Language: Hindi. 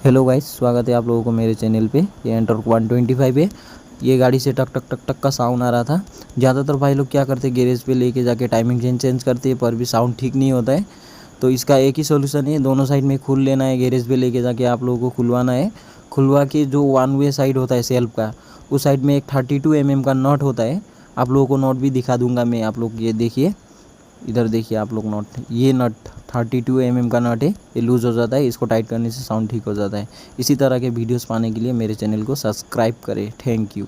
हेलो गाइस, स्वागत है आप लोगों को मेरे चैनल पे। ये एंटॉर्क 125 है। ये गाड़ी से टक टक टक टक का साउंड आ रहा था। ज़्यादातर भाई लोग क्या करते हैं, गैरेज पे लेके जाके टाइमिंग चेंज करते हैं, पर भी साउंड ठीक नहीं होता है। तो इसका एक ही सोल्यूशन है, दोनों साइड में खुल लेना है। गैरेज पे लेके जाके आप लोगों को खुलवाना है। खुलवा के जो वन वे साइड होता है सेल्फ का, उस साइड में एक 32 mm का नट होता है। आप लोगों को नट भी दिखा दूंगा मैं। आप लोग ये देखिए, इधर देखिए आप लोग नट, ये नट 32 mm का नट है। ये लूज़ हो जाता है, इसको टाइट करने से साउंड ठीक हो जाता है। इसी तरह के वीडियोस पाने के लिए मेरे चैनल को सब्सक्राइब करें। Thank you.